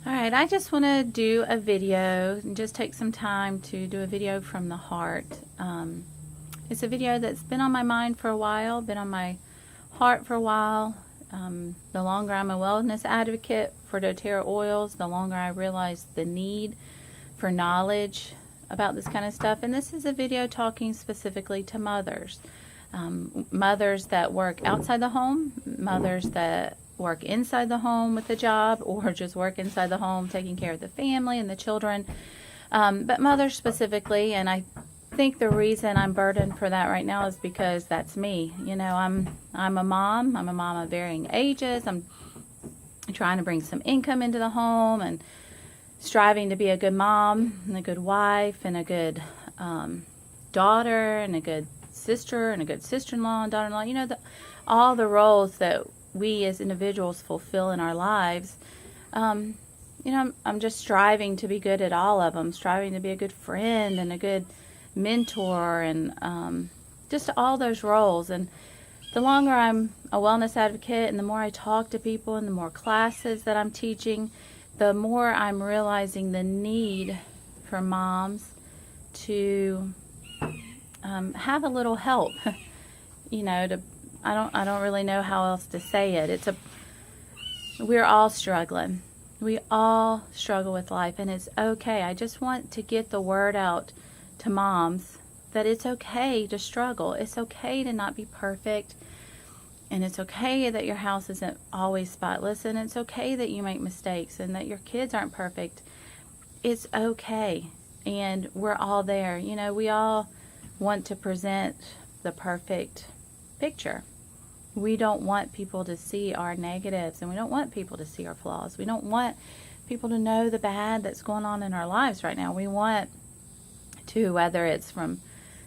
Alright, I just want to do a video and just take some time to do a video from the heart. It's a video that's been on my mind for a while, been on my heart for a while. The longer I'm a wellness advocate for doTERRA oils, the longer I realize the need for knowledge about this kind of stuff. And this is a video talking specifically to mothers. Mothers that work outside the home, mothers that work inside the home with a job, or just work inside the home taking care of the family and the children, but mothers specifically. And I think the reason I'm burdened for that right now is because that's me. You know, I'm a mom. I'm a mom of varying ages. I'm trying to bring some income into the home and striving to be a good mom and a good wife and a good daughter and a good sister and a good sister-in-law and daughter-in-law. You know, all the roles that we as individuals fulfill in our lives. You know, I'm just striving to be good at all of them, striving to be a good friend and a good mentor and just all those roles. And the longer I'm a wellness advocate and the more I talk to people and the more classes that I'm teaching, the more I'm realizing the need for moms to have a little help. You know, I don't really know how else to say it. We're all struggling. We all struggle with life, and it's okay. I just want to get the word out to moms that it's okay to struggle. It's okay to not be perfect, and it's okay that your house isn't always spotless, and it's okay that you make mistakes and that your kids aren't perfect. It's okay, and we're all there. You know, we all want to present the perfect picture. We don't want people to see our negatives, and we don't want people to see our flaws. We don't want people to know the bad that's going on in our lives right now. We want to, whether it's from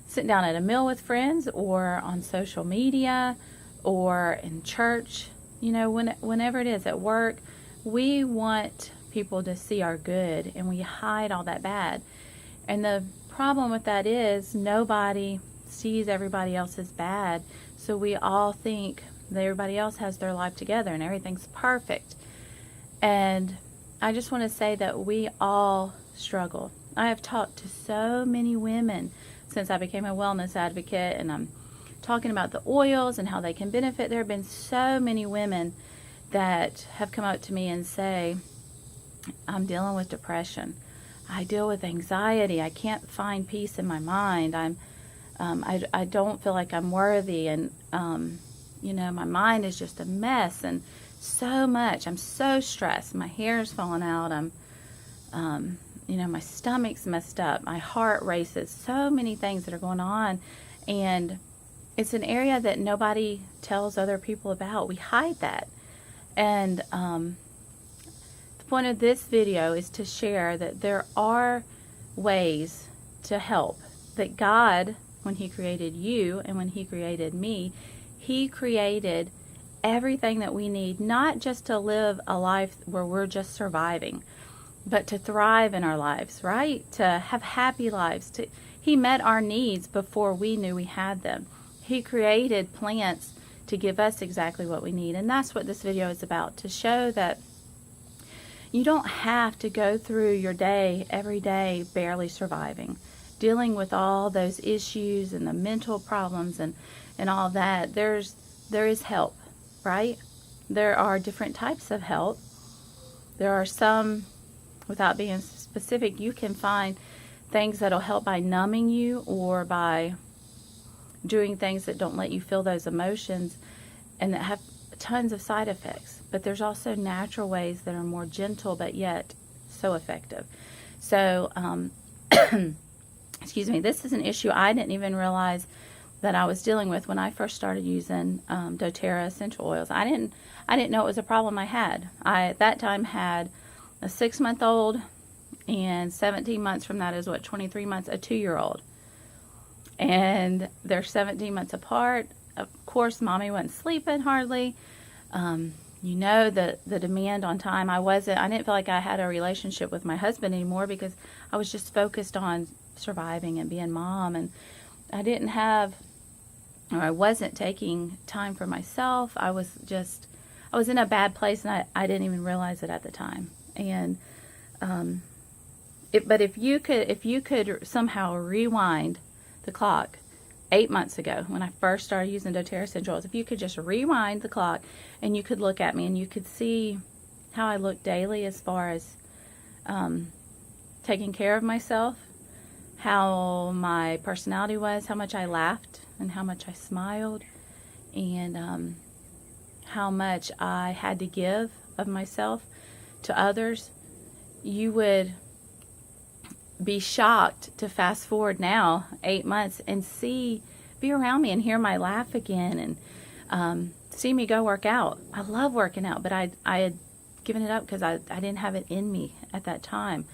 sitting down at a meal with friends or on social media or in church, you know, whenever it is, at work, we want people to see our good, and we hide all that bad. And the problem with that is nobody sees everybody else's bad, so we all think that everybody else has their life together and everything's perfect. And I just want to say that we all struggle. I have talked to so many women since I became a wellness advocate, and I'm talking about the oils and how they can benefit. There have been so many women that have come up to me and say, I'm dealing with depression. I deal with anxiety. I can't find peace in my mind. I don't feel like I'm worthy, and you know, my mind is just a mess, and so much. I'm so stressed. My hair's falling out. You know, my stomach's messed up. My heart races. So many things that are going on, and it's an area that nobody tells other people about. We hide that, and the point of this video is to share that there are ways to help. That God, when He created you and when He created me, He created everything that we need, not just to live a life where we're just surviving, but to thrive in our lives, right? To have happy lives. He met our needs before we knew we had them. He created plants to give us exactly what we need. And that's what this video is about, to show that you don't have to go through your day, every day, barely surviving, dealing with all those issues and the mental problems and all that. There is help, right? There are different types of help. There are some, without being specific, you can find things that'll help by numbing you or by doing things that don't let you feel those emotions and that have tons of side effects. But there's also natural ways that are more gentle but yet so effective. So, excuse me, this is an issue I didn't even realize that I was dealing with when I first started using doTERRA essential oils. I didn't know it was a problem I had. I at that time had a 6-month-old, and 17 months from that is what, 23 months, a 2-year-old. And they're 17 months apart. Of course, Mommy wasn't sleeping hardly. You know, the demand on time. I didn't feel like I had a relationship with my husband anymore because I was just focused on surviving and being mom, and I wasn't taking time for myself. I was in a bad place, and I didn't even realize it at the time. And but if you could somehow rewind the clock 8 months ago when I first started using doTERRA essential oils, if you could just rewind the clock and you could look at me and you could see how I look daily as far as taking care of myself, how my personality was, how much I laughed and how much I smiled, and how much I had to give of myself to others, you would be shocked to fast forward now 8 months and be around me and hear my laugh again, and see me go work out. I love working out, but I had given it up because I didn't have it in me at that time.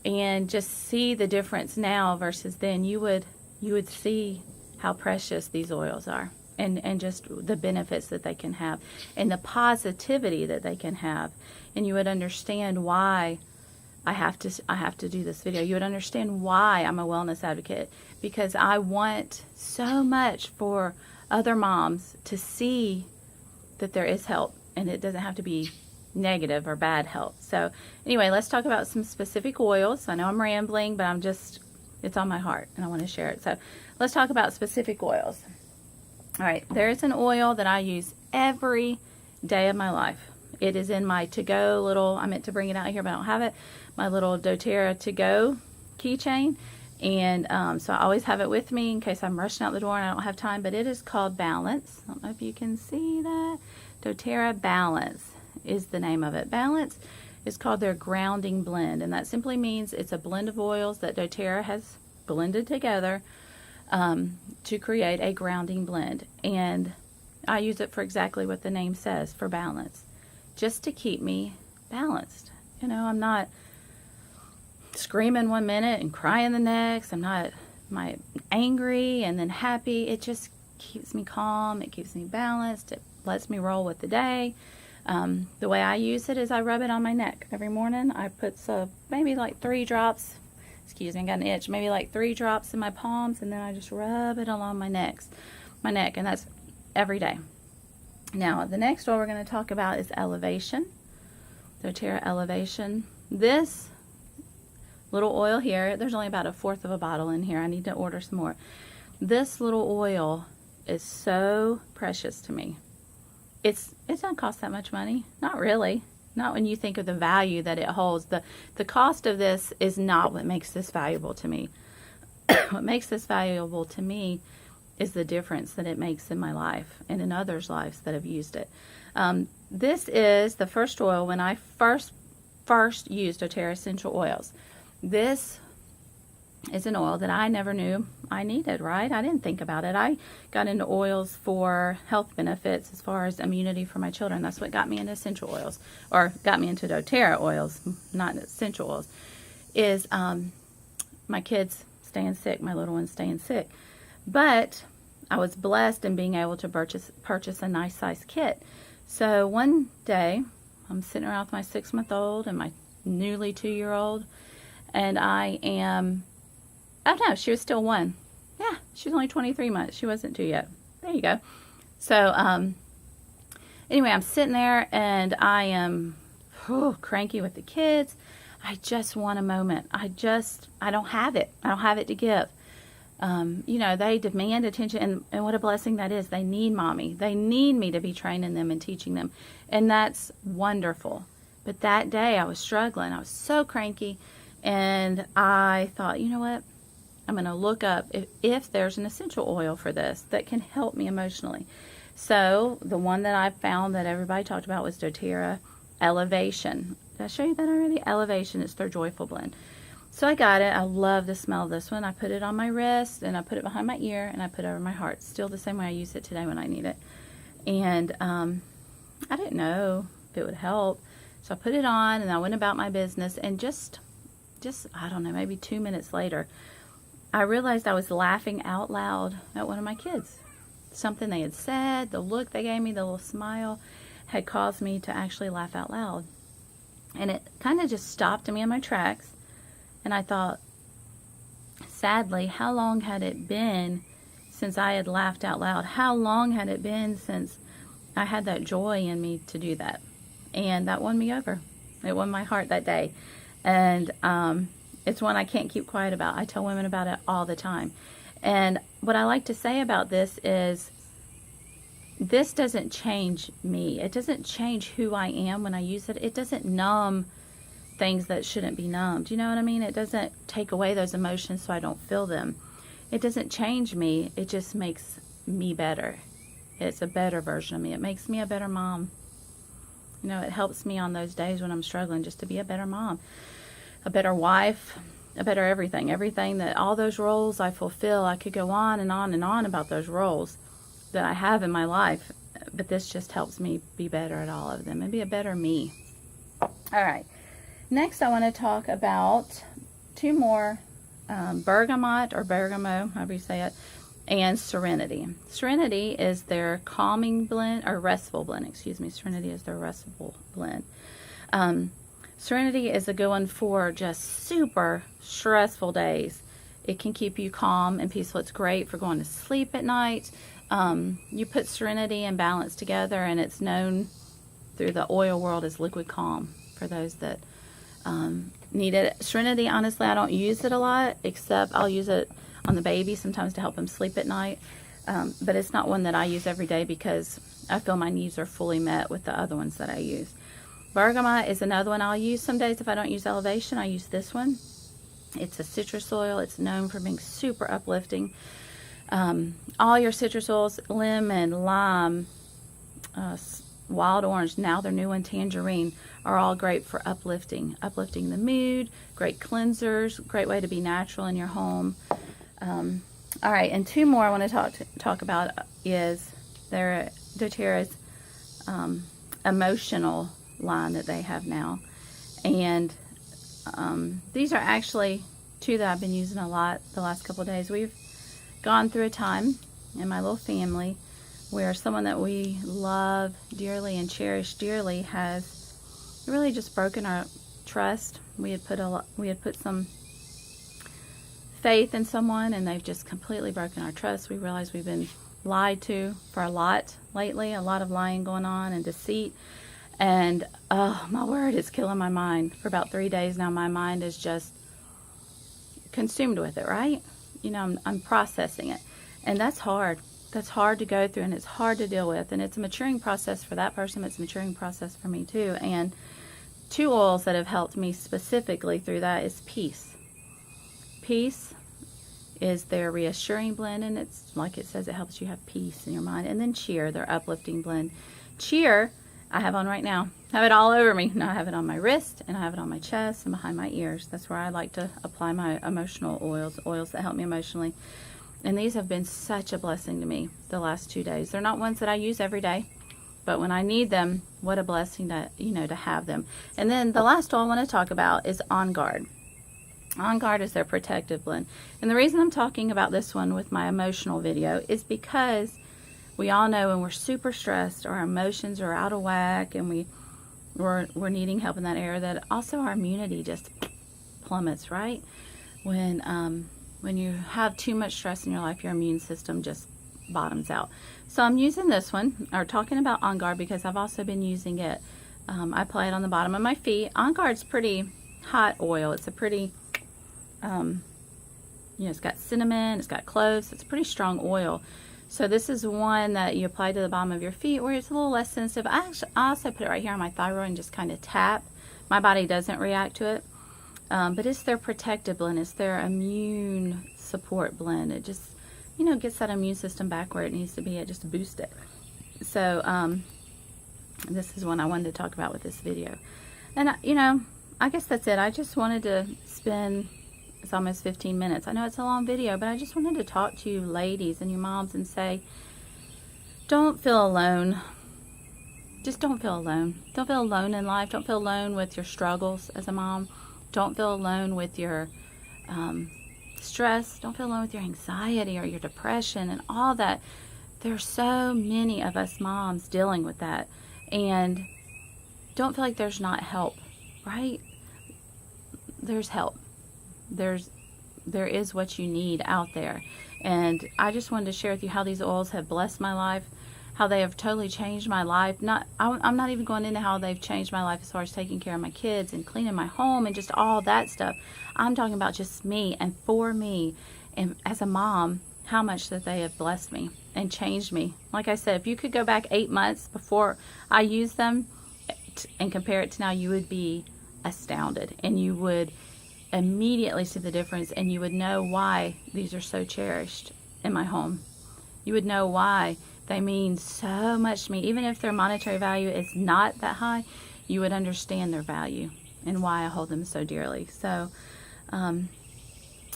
And just see the difference now versus then. You would see how precious these oils are, and just the benefits that they can have, and the positivity that they can have. And you would understand why I have to do this video. You would understand why I'm a wellness advocate, because I want so much for other moms to see that there is help, and it doesn't have to be negative or bad help. So anyway, let's talk about some specific oils. I know I'm rambling, but it's on my heart and I want to share it. So let's talk about specific oils. All right, there's an oil that I use every day of my life. It is in my to-go little, I meant to bring it out here, but I don't have it, my little doTERRA to-go keychain. And so I always have it with me in case I'm rushing out the door and I don't have time, but it is called Balance. I don't know if you can see that. doTERRA Balance is the name of it. Balance is called their grounding blend, and that simply means it's a blend of oils that doTERRA has blended together to create a grounding blend. And I use it for exactly what the name says, for balance, just to keep me balanced. You know, I'm not screaming one minute and crying the next. I'm not angry and then happy. It just keeps me calm. It keeps me balanced. It lets me roll with the day. The way I use it is I rub it on my neck every morning. I put maybe like 3 drops, excuse me, I got an itch, maybe like 3 drops in my palms, and then I just rub it along my neck, and that's every day. Now, the next oil we're going to talk about is Elevation, doTERRA Elevation. This little oil here, there's only about 1/4 of a bottle in here. I need to order some more. This little oil is so precious to me. It doesn't cost that much money. Not really. Not when you think of the value that it holds. The cost of this is not what makes this valuable to me. What makes this valuable to me is the difference that it makes in my life and in others' lives that have used it. This is the first oil when I first used doTERRA essential oils. This is an oil that I never knew I needed, right? I didn't think about it. I got into oils for health benefits as far as immunity for my children. That's what got me into essential oils, or got me into doTERRA oils, not essential oils, is my kids staying sick, my little ones staying sick. But I was blessed in being able to purchase a nice size kit. So one day, I'm sitting around with my 6-month-old and my newly 2-year-old, and oh no, she was still 1. Yeah, she was only 23 months. She wasn't 2 yet. There you go. So, anyway, I'm sitting there and I am cranky with the kids. I just want a moment. I don't have it. I don't have it to give. You know, they demand attention, and what a blessing that is. They need mommy. They need me to be training them and teaching them, and that's wonderful. But that day I was struggling. I was so cranky, and I thought, you know what? I'm going to look up if there's an essential oil for this that can help me emotionally. So the one that I found that everybody talked about was doTERRA Elevation. Did I show you that already? Elevation is their joyful blend. So I got it. I love the smell of this one. I put it on my wrist, and I put it behind my ear, and I put it over my heart. Still the same way I use it today when I need it. And I didn't know if it would help. So I put it on, and I went about my business, and just I don't know, maybe 2 minutes later, I realized I was laughing out loud at one of my kids. Something they had said, the look they gave me, the little smile, had caused me to actually laugh out loud. And it kind of just stopped me in my tracks. And I thought, sadly, how long had it been since I had laughed out loud? How long had it been since I had that joy in me to do that? and that won me over. It won my heart that day. And it's one I can't keep quiet about. I tell women about it all the time. And what I like to say about this is, this doesn't change me. It doesn't change who I am when I use it. It doesn't numb things that shouldn't be numbed. You know what I mean? It doesn't take away those emotions so I don't feel them. It doesn't change me. It just makes me better. It's a better version of me. It makes me a better mom. You know, it helps me on those days when I'm struggling just to be a better mom, a better wife, a better everything. Everything that, all those roles I fulfill, I could go on and on and on about those roles that I have in my life, but this just helps me be better at all of them and be a better me. All right. Next, I want to talk about two more, bergamot or bergamot, however you say it, and serenity. Serenity is their calming blend, or restful blend, excuse me. Serenity is their restful blend. Serenity is a good one for just super stressful days. It can keep you calm and peaceful. It's great for going to sleep at night. You put serenity and balance together, and it's known through the oil world as liquid calm for those that need it. Serenity, honestly, I don't use it a lot, except I'll use it on the baby sometimes to help him sleep at night. But it's not one that I use every day because I feel my needs are fully met with the other ones that I use. Bergamot is another one I'll use some days. If I don't use Elevation, I use this one. It's a citrus oil. It's known for being super uplifting. All your citrus oils, lemon, lime, wild orange, now their new one, tangerine, are all great for uplifting the mood, great cleansers, great way to be natural in your home. All right, and two more I want to talk about is their doTERRA's emotional line that they have now. And these are actually two that I've been using a lot the last couple of days. We've gone through a time in my little family where someone that we love dearly and cherish dearly has really just broken our trust. We had put some faith in someone, and they've just completely broken our trust. We realize we've been lied to for a lot lately, a lot of lying going on and deceit. And oh my word, it's killing my mind. For about 3 days now, my mind is just consumed with it, right? You know, I'm processing it. And that's hard. That's hard to go through, and it's hard to deal with. And it's a maturing process for that person. It's a maturing process for me too. And two oils that have helped me specifically through that is peace. Peace is their reassuring blend, and it's like it says, it helps you have peace in your mind. And then cheer, their uplifting blend. Cheer, I have on right now. I have it all over me. Now I have it on my wrist, and I have it on my chest and behind my ears. That's where I like to apply my emotional oils that help me emotionally. And these have been such a blessing to me the last 2 days. They're not ones that I use every day, but when I need them, what a blessing to, you know, to have them. And then the last oil I want to talk about is On Guard. On Guard is their protective blend. And the reason I'm talking about this one with my emotional video is because we all know when we're super stressed, our emotions are out of whack, and we're needing help in that area, that also our immunity just plummets, right? When you have too much stress in your life, your immune system just bottoms out. So I'm using this one, or talking about On Guard, because I've also been using it. I apply it on the bottom of my feet. On Guard's pretty hot oil. It's a pretty, you know, it's got cinnamon, it's got cloves. It's a pretty strong oil. So this is one that you apply to the bottom of your feet where it's a little less sensitive. I also put it right here on my thyroid and just kind of tap. My body doesn't react to it. But it's their protective blend. It's their immune support blend. It just, you know, gets that immune system back where it needs to be. It just boosts it. So this is one I wanted to talk about with this video. And, you know, I guess that's it. I just wanted to spend, it's almost 15 minutes. I know it's a long video, but I just wanted to talk to you ladies and you moms and say, don't feel alone. Just don't feel alone. Don't feel alone in life. Don't feel alone with your struggles as a mom. Don't feel alone with your stress. Don't feel alone with your anxiety or your depression and all that. There's so many of us moms dealing with that. And don't feel like there's not help, right? There's help. There is what you need out there. And I just wanted to share with you how these oils have blessed my life, how they have totally changed my life. I'm not even going into how they've changed my life as far as taking care of my kids and cleaning my home and just all that stuff. I'm talking about just me and for me, and as a mom, how much that they have blessed me and changed me. Like I said, if you could go back 8 months before I used them and compare it to now, you would be astounded, and you would immediately see the difference, and you would know why these are so cherished in my home. You would know why they mean so much to me. Even if their monetary value is not that high, you would understand their value and why I hold them so dearly. So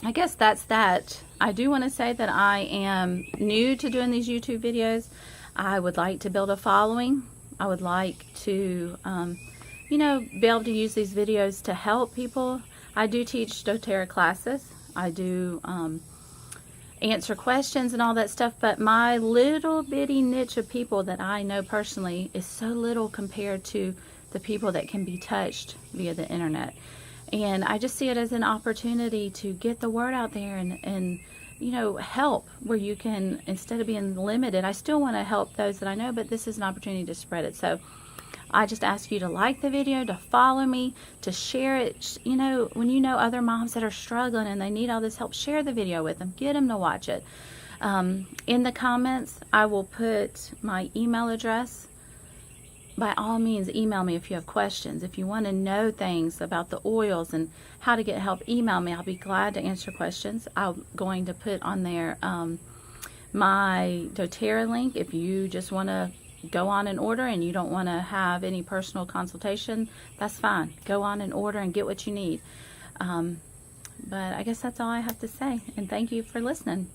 I guess that's that. I do want to say that I am new to doing these YouTube videos. I would like to build a following. I would like to you know, be able to use these videos to help people. I do teach doTERRA classes. I do answer questions and all that stuff, but my little bitty niche of people that I know personally is so little compared to the people that can be touched via the internet. And I just see it as an opportunity to get the word out there and you know, help where you can, instead of being limited. I still want to help those that I know, but this is an opportunity to spread it. So I just ask you to like the video, to follow me, to share it. You know, when you know other moms that are struggling and they need all this help, share the video with them. Get them to watch it. In the comments, I will put my email address. By all means, email me if you have questions. If you want to know things about the oils and how to get help, email me. I'll be glad to answer questions. I'm going to put on there my doTERRA link if you just want to go on and order and you don't want to have any personal consultation. That's fine. Go on and order and get what you need. But I guess that's all I have to say. And thank you for listening.